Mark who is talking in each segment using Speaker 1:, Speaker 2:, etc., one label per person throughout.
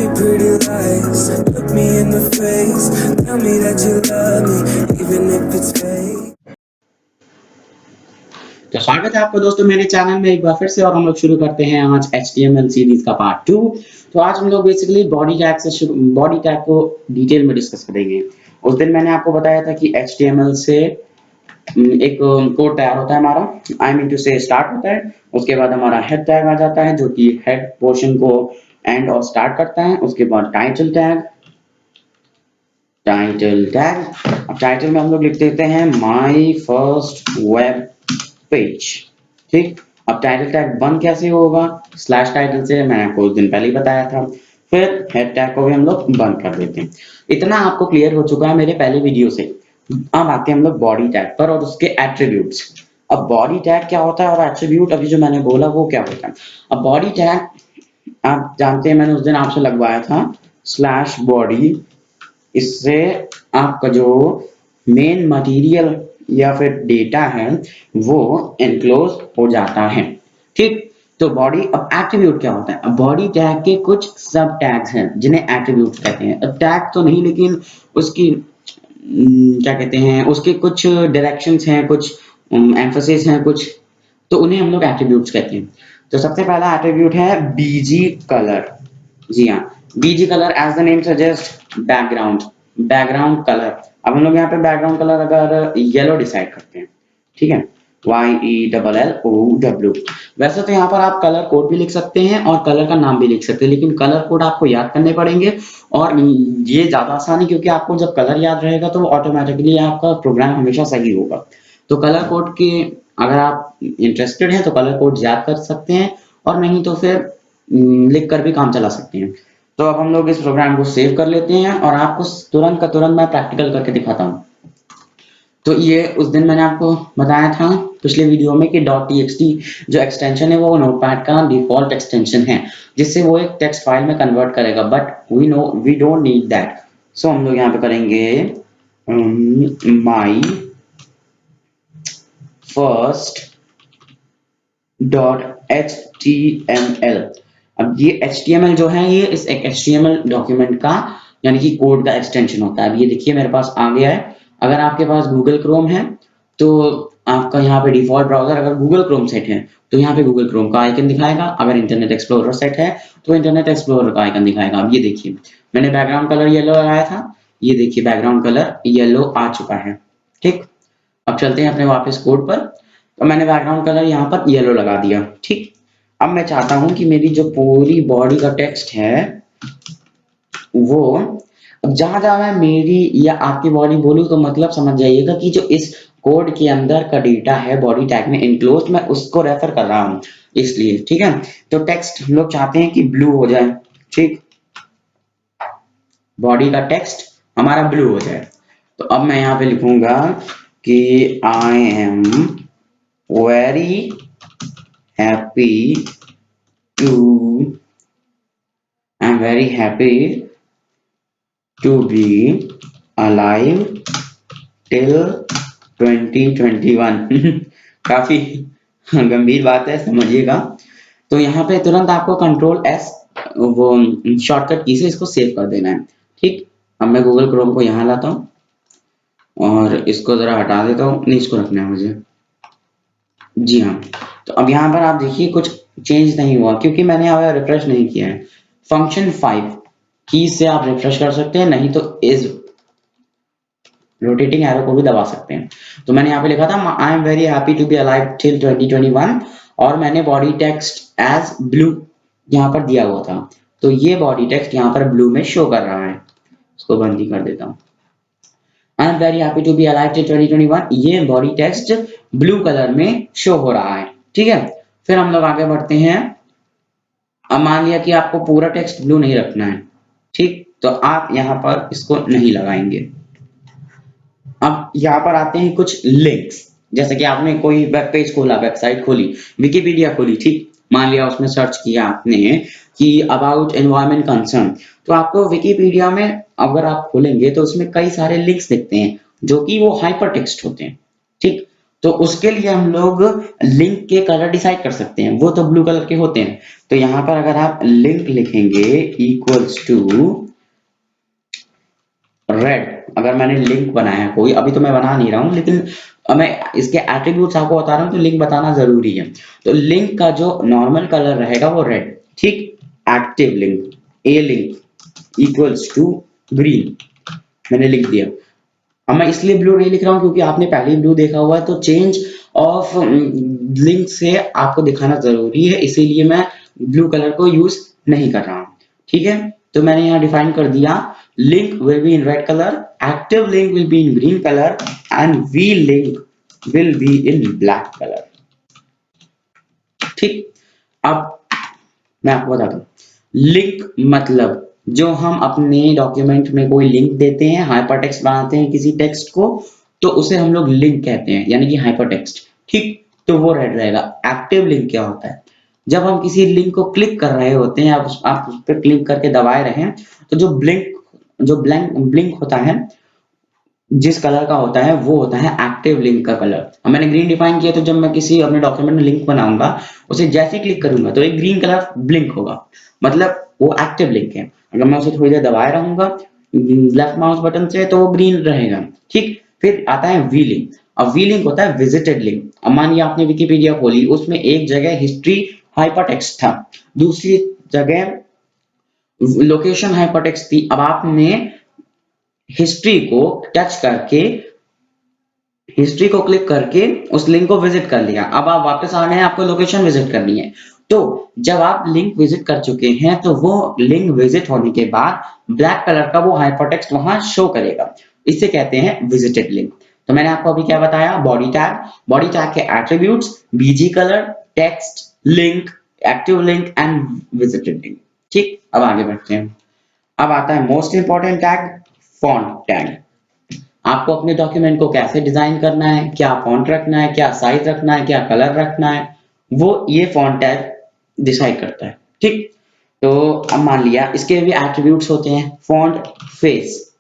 Speaker 1: me pretty lies, look me in the face, tell me that you love me, even if it's fake.
Speaker 2: तो स्वागत है आपको दोस्तों मेरे चैनल में एक बार फिर से और हम लोग शुरू करते हैं आज HTML सीरीज का पार्ट 2। तो आज हम लोग बेसिकली बॉडी टैग को डिटेल में डिस्कस करेंगे। उस दिन मैंने आपको बताया था कि HTML से एक कोड तैयार होता है हमारा, आई मीन टू से स्टार्ट होता है। उसके बाद हमारा हेड टैग आ जाता है जो कि हेड पोर्शन को एंड और स्टार्ट करता है। उसके बाद टाइटल टैग। अब टाइटल में हम लोग लिख देते हैं माई फर्स्ट वेब पेज। ठीक, अब टाइटल टैग बंद कैसे होगा? स्लैश टाइटल से, मैंने आपको उस दिन पहले ही बताया था। फिर हेड टैग को भी हम लोग बंद कर देते हैं। इतना आपको क्लियर हो चुका है मेरे पहले वीडियो से। अब आते हैं हम लोग बॉडी टैग पर और उसके एट्रीब्यूट्स। अब बॉडी टैग क्या होता है और एट्रीब्यूट अभी जो मैंने बोला वो क्या होता है। अब बॉडी टैग आप जानते हैं, मैंने उस दिन आपसे लगवाया था स्लैश बॉडी। इससे आपका जो मेन मटेरियल या फिर डेटा है वो एनक्लोज हो जाता है। ठीक, तो बॉडी। अब एट्रीब्यूट क्या होता है? अब बॉडी टैग के कुछ सब टैग्स हैं जिन्हें एट्रीब्यूट कहते हैं। अब टैग तो नहीं, लेकिन उसकी क्या कहते हैं, उसके कुछ डायरेक्शंस हैं, कुछ एम्फेसिस हैं कुछ, तो उन्हें हम लोग एट्रीब्यूट्स कहते हैं। तो सबसे पहला एट्रीब्यूट है बीजी कलर। जी हाँ, BG colour as the name suggest background colour. अब हम लोग यहाँ पे बैकग्राउंड कलर अगर येलो डिसाइड करते हैं, ठीक है, YELLOW। वैसे तो यहाँ पर आप कलर कोड भी लिख सकते हैं और कलर का नाम भी लिख सकते हैं, लेकिन कलर कोड आपको याद करने पड़ेंगे और ये ज्यादा आसान है क्योंकि आपको जब कलर याद रहेगा तो ऑटोमेटिकली आपका प्रोग्राम हमेशा सही होगा। तो कलर कोड के अगर आप इंटरेस्टेड हैं तो कलर कोड याद कर सकते हैं और नहीं तो फिर लिख कर भी काम चला सकते हैं। तो अब हम लोग इस प्रोग्राम को सेव कर लेते हैं और आपको तुरंत का तुरंत मैं प्रैक्टिकल करके दिखाता हूँ। तो ये उस दिन मैंने आपको बताया था पिछले वीडियो में कि .txt जो एक्सटेंशन है वो नोटपैड का डिफॉल्ट एक्सटेंशन है जिससे वो एक टेक्स्ट फाइल में कन्वर्ट करेगा, but we don't need that. So हम लोग यहाँ पे करेंगे माई फर्स्ट .html। अब ये HTML जो है ये इस एक HTML डॉक्यूमेंट का यानी कि कोड का एक्सटेंशन होता है। अब ये देखिए मेरे पास आ गया है। अगर आपके पास गूगल क्रोम है तो आपका यहाँ पे डिफॉल्ट ब्राउजर अगर गूगल क्रोम सेट है तो यहाँ पे गूगल क्रोम का आइकन दिखाएगा। अगर इंटरनेट एक्सप्लोरर सेट है तो इंटरनेट एक्सप्लोरर का आइकन दिखाएगा। अब ये देखिए मैंने बैकग्राउंड कलर येलो लगाया था, ये देखिए बैकग्राउंड कलर येलो आ चुका है। ठीक, अब चलते हैं अपने वापस कोड पर। तो मैंने बैकग्राउंड कलर यहाँ पर येलो लगा दिया। ठीक, अब मैं चाहता हूं कि मेरी जो पूरी बॉडी का टेक्स्ट है वो, अब जहां जहां मैं मेरी या आपकी बॉडी बोलूं तो मतलब समझ जाइएगा कि जो इस कोड के अंदर का डेटा है बॉडी टैग में इनक्लोज, मैं उसको रेफर कर रहा हूं इसलिए। ठीक है, तो टेक्स्ट हम लोग चाहते हैं कि ब्लू हो जाए। ठीक, बॉडी का टेक्स्ट हमारा ब्लू हो जाए। तो अब मैं यहाँ पे लिखूंगा कि I am very happy I'm very happy to be alive till 2021। काफी गंभीर बात है, समझिएगा। तो यहाँ पे तुरंत आपको कंट्रोल S वो शॉर्टकट की से इसको सेव कर देना है। ठीक, अब मैं गूगल क्रोम को यहाँ लाता हूँ और इसको जरा हटा देता हूँ, नहीं इसको रखना है मुझे। जी हाँ, तो अब यहाँ पर आप देखिए कुछ चेंज नहीं हुआ क्योंकि मैंने यहाँ पर रिफ्रेश नहीं किया है। फंक्शन 5 की से आप रिफ्रेश कर सकते हैं, नहीं तो इस रोटेटिंग एरो को भी दबा सकते हैं। तो मैंने यहाँ पे लिखा था I am very happy to be alive till 2021 और मैंने बॉडी टेक्स्ट एज ब्लू यहाँ पर दिया हुआ था। तो ये बॉडी टेक्स्ट यहाँ पर ब्लू में शो कर रहा है। इसको बंद ही कर देता हूँ। I am very happy to be alive till 2021, ये बॉडी टेक्स्ट ब्लू कलर में शो हो रहा है। ठीक है, फिर हम लोग आगे बढ़ते हैं। अब मान लिया कि आपको पूरा टेक्स्ट ब्लू नहीं रखना है, ठीक, तो आप यहाँ पर इसको नहीं लगाएंगे। अब यहाँ पर आते हैं कुछ लिंक्स, जैसे कि आपने कोई वेब पेज खोला, वेबसाइट खोली, विकिपीडिया खोली, ठीक, मान लिया उसमें सर्च किया आपने कि अबाउट एनवायरमेंट कंसर्न, तो आपको विकिपीडिया में अगर आप खोलेंगे तो उसमें कई सारे लिंक्स दिखते हैं जो कि वो हाइपर टेक्स्ट होते हैं। ठीक, तो उसके लिए हम लोग लिंक के कलर डिसाइड कर सकते हैं, वो तो ब्लू कलर के होते हैं। तो यहाँ पर अगर आप लिंक लिखेंगे इक्वल्स टू रेड, अगर मैंने लिंक बनाया कोई, अभी तो मैं बना नहीं रहा हूँ लेकिन मैं इसके एट्रीब्यूट्स आपको बता रहा हूँ, तो लिंक बताना जरूरी है। तो लिंक का जो नॉर्मल कलर रहेगा वो रेड, ठीक। Active link a link equals to green, मैंने लिख दिया। अब मैं इसलिए ब्लू नहीं लिख रहा हूँ क्योंकि आपने पहले ही ब्लू देखा हुआ है, तो चेंज ऑफ लिंक से आपको दिखाना जरूरी है, इसीलिए मैं ब्लू कलर को यूज नहीं कर रहा हूँ, ठीक है। तो मैंने यहाँ डिफाइन कर दिया link will be in red colour, active link will be in green colour and V link will be in black colour, ठीक। अब मैं आपको बताता हूँ लिंक मतलब जो हम अपने डॉक्यूमेंट में कोई लिंक देते हैं, हाइपरटेक्स्ट बनाते हैं किसी टेक्स्ट को, तो उसे हम लोग लिंक कहते हैं, यानी कि हाइपरटेक्स्ट, ठीक। तो वो रेड रहेगा। एक्टिव लिंक क्या होता है? जब हम किसी लिंक को क्लिक कर रहे होते हैं, आप उस पर क्लिक करके दबाए रहे, तो जो ब्लिंक होता है, जिस कलर का होता है वो होता है एक्टिव लिंक का कलर। अब मैंने ग्रीन डिफाइन किया, तो जब मैं किसी अपने डॉक्यूमेंट में लिंक बनाऊंगा, उसे जैसे ही क्लिक करूंगा तो एक ग्रीन कलर ब्लिंक होगा, मतलब वो एक्टिव लिंक है। अगर मैं उसे थोड़ी देर दबाए रहूंगा लेफ्ट माउस बटन से, तो वो ग्रीन रहेगा, ठीक। फिर आता है वी लिंक। अब वी लिंक होता है विजिटेड लिंक। अब मानिए आपने विकिपीडिया खोली, उसमें एक जगह हिस्ट्री हाइपरटेक्स्ट था, दूसरी जगह लोकेशन हाइपरटेक्स्ट थी। अब आपने हिस्ट्री को टच करके, हिस्ट्री को क्लिक करके उस लिंक को विजिट कर लिया, अब आप वापस आ गए हैं, आपको लोकेशन विजिट करनी है। तो जब आप लिंक विजिट कर चुके हैं, तो वो लिंक विजिट होने के बाद ब्लैक कलर का वो हाइपरटेक्स्ट वहां शो करेगा, इसे कहते हैं विजिटेड लिंक। तो मैंने आपको अभी क्या बताया, बॉडी टैग के attributes BG colour, text, link, active link and visited link, ठीक। अब आगे बढ़ते हैं। अब आता है most important tag, font tag. आपको अपने डॉक्यूमेंट को कैसे डिजाइन करना है, क्या फॉन्ट रखना है, क्या साइज रखना है, क्या कलर रखना है, वो ये फॉन्ट टैग डिसाइड करता है, ठीक। तो अब मान लिया इसके भी एट्रीब्यूट्स होते हैं। फॉन्ट फेस,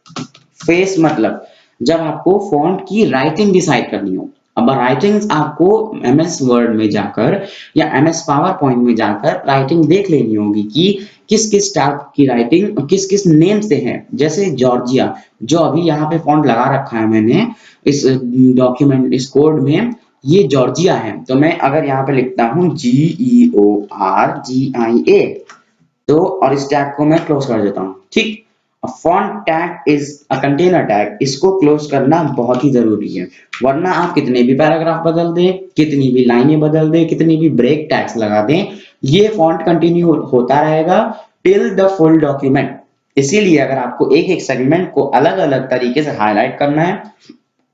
Speaker 2: फेस मतलब जब आपको फॉन्ट की राइटिंग डिसाइड करनी हो। अब राइटिंग्स आपको एमएस वर्ड में जाकर या एमएस पावर पॉइंट में जाकर राइटिंग देख लेनी होगी कि किस किस टाइप की राइटिंग किस किस नेम से है। जैसे जॉर्जिया, जो अभी यहाँ पे फॉन्ट लगा रखा है मैंने इस डॉक्यूमेंट, इस कोड में, ये जॉर्जिया है। तो मैं अगर यहाँ पे लिखता हूँ GEORGIA, तो और इस टैग को मैं क्लोज कर देता हूँ, ठीक। Font tag is a container tag, इसको क्लोज करना बहुत ही जरूरी है, वरना आप कितने भी पैराग्राफ बदल दें, कितनी भी लाइनें बदल दें, कितनी भी ब्रेक टैग्स लगा दें, ये फॉन्ट कंटिन्यू होता रहेगा टिल द फुल डॉक्यूमेंट। इसीलिए अगर आपको एक एक सेगमेंट को अलग अलग तरीके से हाईलाइट करना है,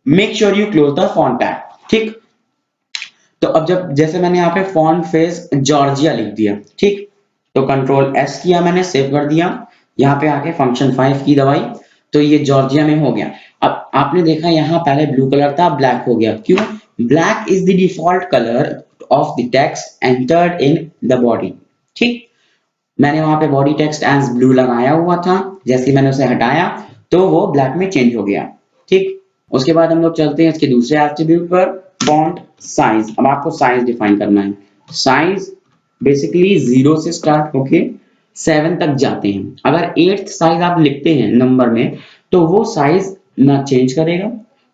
Speaker 2: make sure you close the font tag, ठीक। तो अब जब जैसे मैंने यहाँ पे फॉन्ट फेस जॉर्जिया लिख दिया, ठीक। तो कंट्रोल एस किया मैंने, सेव कर दिया, यहाँ पे आके फंक्शन 5 की दबाई, तो ये जॉर्जिया में हो गया। अब आपने देखा यहाँ पहले ब्लू कलर था, ब्लैक हो गया, क्यों? Black is the default colour of the text entered in the body, ठीक। मैंने वहां पे बॉडी टेक्स्ट एज ब्लू लगाया हुआ था, जैसे मैंने उसे हटाया तो वो ब्लैक में चेंज हो गया, ठीक। उसके बाद हम लोग चलते हैं इसके दूसरे एट्रीब्यूट पर, फॉन्ट साइज। अब आपको साइज डिफाइन करना है। साइज बेसिकली 0 से स्टार्ट होके 7 तक जाते हैं। अगर 8th साइज आप लिखते हैं नंबर में, तो वो साइज ना चेंज करेगा।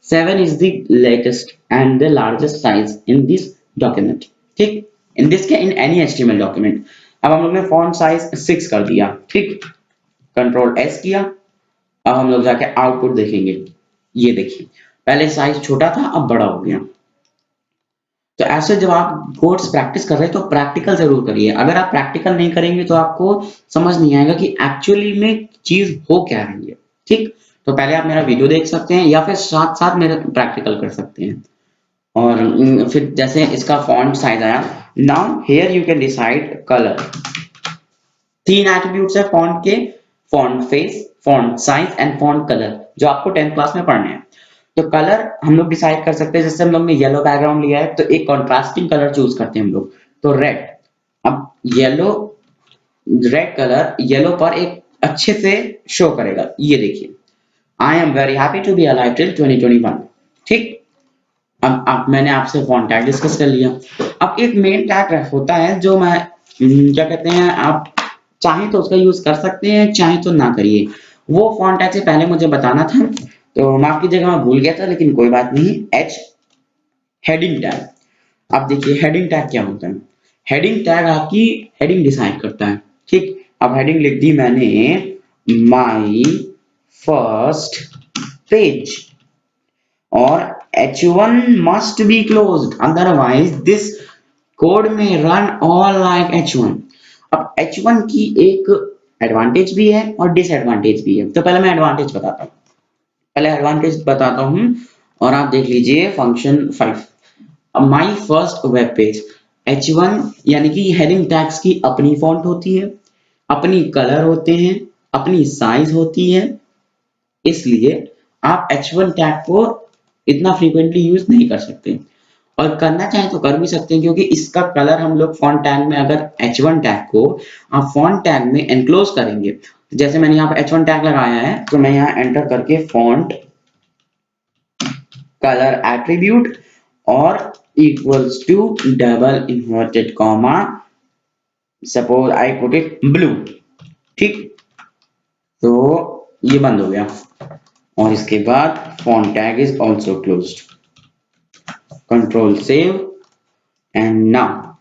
Speaker 2: 7 is the latest and the largest size in this document, ठीक। in any HTML document। अब हम लोग ने फॉन्ट साइज 6 कर दिया, ठीक। कंट्रोल एस किया। अब हम लोग जाके आउटपुट देखेंगे, ये देखिए पहले साइज छोटा था, अब बड़ा हो गया। तो ऐसे जब आप कोर्स प्रैक्टिस कर रहे हैं तो प्रैक्टिकल जरूर करिए। अगर आप प्रैक्टिकल नहीं करेंगे तो आपको समझ नहीं आएगा कि एक्चुअली में चीज हो क्या रही है, ठीक। तो पहले आप मेरा वीडियो देख सकते हैं या फिर साथ साथ मेरा प्रैक्टिकल कर सकते हैं। और फिर जैसे इसका फॉन्ट साइज आया, now here you can decide colour. 3 attributes है फॉन्ट के, font face, font size and font colour, जो आपको 10th क्लास में पढ़ने हैं। तो कलर हम लोग डिसाइड कर सकते हैं, जैसे हम लोग ने येलो बैकग्राउंड लिया है तो एक कॉन्ट्रास्टिंग कलर चूज करते हैं हम लोग, तो रेड। अब रेड कलर येलो पर एक अच्छे से शो करेगा, ये देखिए, I am very happy to be alive till 2021, ठीक। अब मैंने आपसे फॉन्ट टैग डिस्कस कर लिया। अब एक मेन टैग होता है जो मैं क्या कहते हैं, आप चाहे तो उसका यूज कर सकते हैं, चाहे तो ना करिए। वो फॉन्ट टैग से पहले मुझे बताना था, तो माफ कीजिएगा मैं भूल गया था, लेकिन कोई बात नहीं। H heading tag. अब देखिए हेडिंग टैग क्या होता है। हेडिंग टैग आपकी हेडिंग डिसाइड करता है, ठीक। अब हेडिंग लिख दी मैंने, माई फर्स्ट पेज, और H1 must be closed, otherwise this code may run all like H1। अब H1 की एक एडवांटेज भी है और डिसएडवांटेज भी है। तो पहले मैं एडवांटेज बताता हूँ, और आप देख लीजिए फंक्शन 5। अब my first web page, H1 यानी कि हेडिंग टैग्स की अपनी फॉन्ट होती है, अपनी कलर होते हैं, अपनी साइज होती है, इसलिए आप H1 टैग को इतना फ्रीक्वेंटली यूज नहीं कर सकते, और करना चाहें तो कर भी सकते हैं, क्योंकि इसका कलर हम लोग फॉन्ट टैग में, अगर H1 टैग को आप फॉन्ट टैग में एनक्लोज करेंगे, जैसे मैंने यहाँ पे H1 टैग लगाया है, तो मैं यहाँ एंटर करके फॉन्ट कलर एट्रीब्यूट और equals to double inverted comma, suppose I put it blue, ठीक। तो ये बंद हो गया, और इसके बाद font tag is also closed. Control save, and now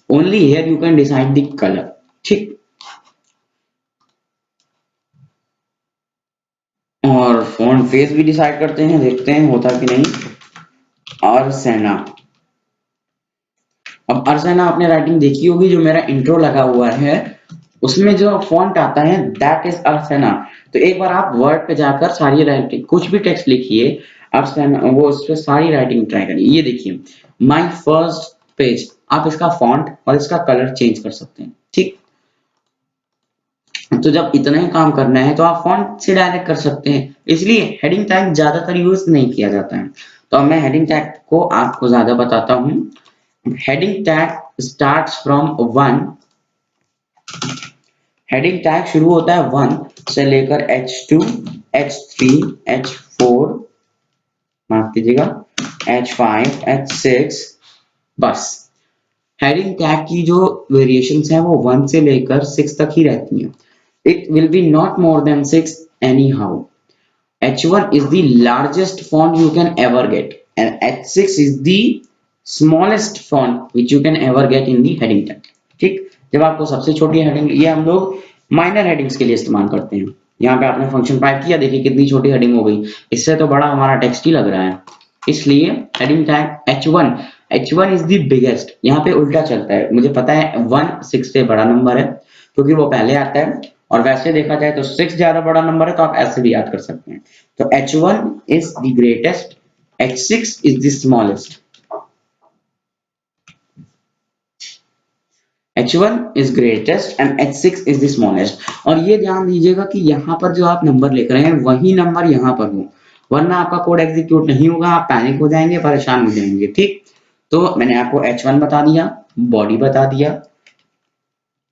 Speaker 2: only here you can decide the colour, ठीक। और फॉन्ट फेस भी डिसाइड करते हैं, देखते हैं होता कि नहीं। अर्सेना। अब अर्सेना आपने राइटिंग देखी होगी, जो मेरा इंट्रो लगा हुआ है उसमें जो फॉन्ट आता है दैट इज अर्सेना। तो एक बार आप वर्ड पे जाकर सारी राइटिंग, कुछ भी टेक्स्ट लिखिए अर्सेना, वो उस पे सारी राइटिंग ट्राई करिए। ये देखिए माय फर्स्ट पेज, आप इसका फॉन्ट और इसका कलर चेंज कर सकते हैं, ठीक। तो जब इतना ही काम करना है तो आप फॉन्ट से डायरेक्ट कर सकते हैं, इसलिए हेडिंग टैग ज्यादातर यूज नहीं किया जाता है। तो अब मैं हेडिंग टैग को आपको ज्यादा बताता हूँ। Heading tag starts from 1। Heading tag शुरू होता है 1 से लेकर H2, H3, H4, माफ कीजिएगा H5, H6, बस। हेडिंग टैग की जो वेरिएशंस हैं वो 1 से लेकर 6 तक ही रहती हैं। It will be not more than 6 anyhow. H1 is the largest font you can ever get, and H6 is the smallest font which you can ever get in the heading tag, ठीक। जब आपको सबसे छोटी heading, ये हम लोग minor headings के लिए इस्तेमाल करते हैं। यहाँ पे आपने फंक्शन 5 किया, देखिए कितनी छोटी हेडिंग हो गई, इससे तो बड़ा हमारा टेक्स्ट ही लग रहा है। इसलिए heading tag H1 is the biggest. यहाँ पे उल्टा चलता है, मुझे पता है 1 6 से बड़ा नंबर है क्योंकि वो पहले आता है, और वैसे देखा जाए तो 6 ज्यादा बड़ा नंबर है, तो आप ऐसे भी याद कर सकते हैं। तो H1 is the greatest, H6 is the smallest. H1 is greatest and H6 is the smallest। और ये ध्यान दीजिएगा कि यहाँ पर जो आप नंबर लिख रहे हैं वही नंबर यहाँ पर हो, वरना आपका कोड एग्जीक्यूट नहीं होगा, आप पैनिक हो जाएंगे, परेशान हो जाएंगे, ठीक। तो मैंने आपको H1 बता दिया, बॉडी बता दिया,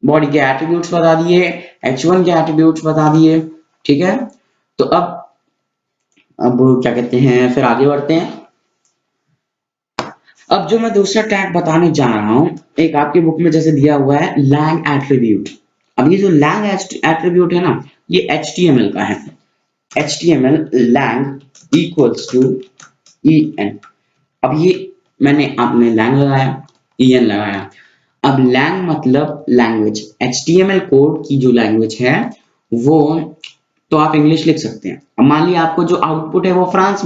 Speaker 2: बॉडी के एट्रीब्यूट्स बता दिए, H1 के एट्रीब्यूट्स बता दिए, ठीक है। तो अब क्या कहते हैं, फिर आगे बढ़ते हैं। अब जो मैं दूसरा टैग बताने जा रहा हूं, एक आपकी बुक में जैसे दिया हुआ है लैंग एट्रीब्यूट। अब ये जो लैंग एट्रीब्यूट है ना, ये HTML का है। HTML lang equals to en। अब ये मैंने आपने लैंग लगाया, en लगाया। अब लैंग मतलब लैंग्वेज, HTML कोड की जो लैंग्वेज है वो, तो आप इंग्लिश लिख सकते हैं। अब मान लिया आपको जो आउटपुट है वो फ्रांस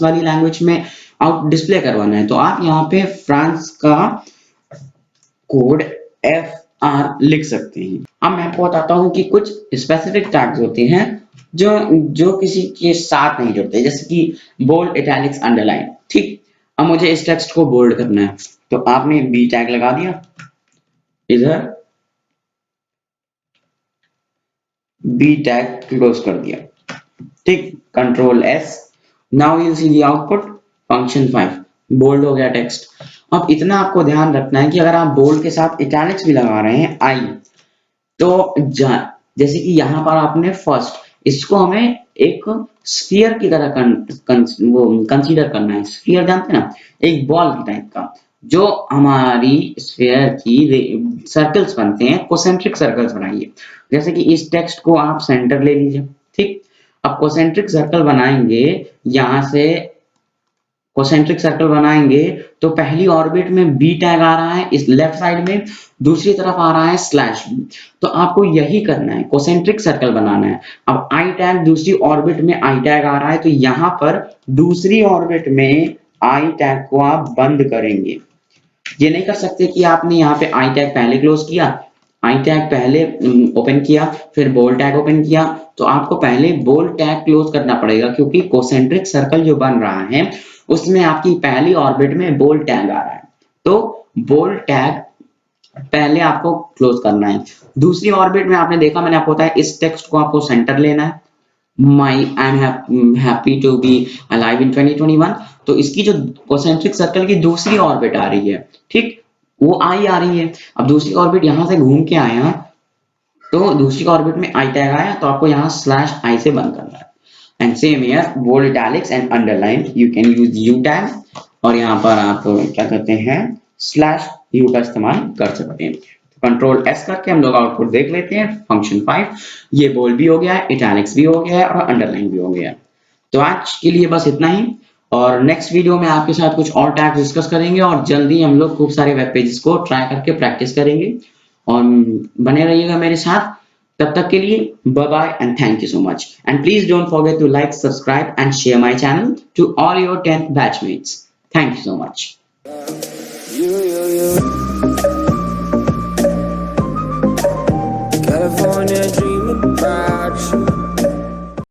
Speaker 2: वाली लैंग्वेज में आउट डिस्प्ले करवाना है, तो आप यहाँ पे फ्रांस का कोड FR लिख सकते हैं। अब मैं आपको बताता हूँ कि कुछ स्पेसिफिक टैग्स होते हैं जो किसी के साथ नहीं जुड़ते, जैसे कि बोल्ड, इटैलिक्स, अंडरलाइन, ठीक। अब मुझे इस टेक्स्ट को बोल्ड करना है, तो आपने B टैग लगा दिया, इधर B टैग क्लोज कर दिया, ठीक। Control S, now you see the output function 5, bold हो गया टेक्स्ट। अब इतना आपको ध्यान रखना है कि अगर आप बोल्ड के साथ इटैलिक्स भी लगा रहे हैं I, तो जैसे कि यहाँ पर आपने फर्स्ट, इसको हमें एक स्फीयर की तरह कंसीडर करना है। स्फीयर जानते हैं ना, एक बॉल की टाइप का, जो हमारी स्फीयर की सर्कल्स बनते हैं, कोसेंट्रिक सर्कल्स बनाइए। जैसे कि इस टेक्स्ट को आप सेंटर ले लीजिए, ठीक। अब कोसेंट्रिक सर्कल बनाएंगे, यहाँ से कोसेंट्रिक सर्कल बनाएंगे तो पहली ऑर्बिट में बी टैग आ रहा है इस लेफ्ट साइड में, दूसरी तरफ आ रहा है स्लैश बी। तो आपको यही करना है, कोसेंट्रिक सर्कल बनाना है। अब आई टैग दूसरी ऑर्बिट में आई टैग आ रहा है, तो यहाँ पर दूसरी ऑर्बिट में आई टैग को आप बंद करेंगे। ये नहीं कर सकते कि आपने यहाँ पे आई टैग पहले क्लोज किया, आई टैग पहले ओपन किया, फिर बोल्ड टैग ओपन किया। तो आपको पहले बोल्ड टैग क्लोज करना पड़ेगा, क्योंकि कोसेंट्रिक सर्कल जो बन रहा है उसमें आपकी पहली ऑर्बिट में बोल्ड टैग आ रहा है, तो बोल्ड टैग पहले आपको क्लोज करना है। दूसरी ऑर्बिट में आपने देखा, मैंने आपको बताया इस टेक्स्ट को आपको सेंटर लेना है। I am happy to be alive in 2021, तो इसकी जो कोसेंट्रिक सर्कल की दूसरी ऑर्बिट आ रही है, ठीक, वो आई आ रही है। अब दूसरी ऑर्बिट यहां से घूम के आया, तो दूसरी ऑर्बिट में आई टैग आया, तो आपको यहाँ स्लैश आई से बंद करना है। And same here, bold italics and underline, you can use U tag, और यहाँ पर आप क्या कहते हैं, स्लैश यू का इस्तेमाल कर सकते हैं। कंट्रोल एस करके हम लोग आउटपुट देख लेते हैं। फंक्शन 5, ये बोल्ड भी हो गया है, इटैलिक्स भी हो गया है, और अंडरलाइन भी हो गया है। तो आज के लिए बस इतना ही, और नेक्स्ट वीडियो में आपके साथ कुछ और टैग्स डिस्कस करेंगे, और जल्दी हम लोग खूब सारे वेब पेजेस को ट्राई करके प्रैक्टिस करेंगे। और बने रहिएगा मेरे साथ, तब तक के लिए bye bye and thank you so much. And please don't forget to like, subscribe and share my channel to all your 10th batchmates. Thank you so much.
Speaker 1: California dreaming about you.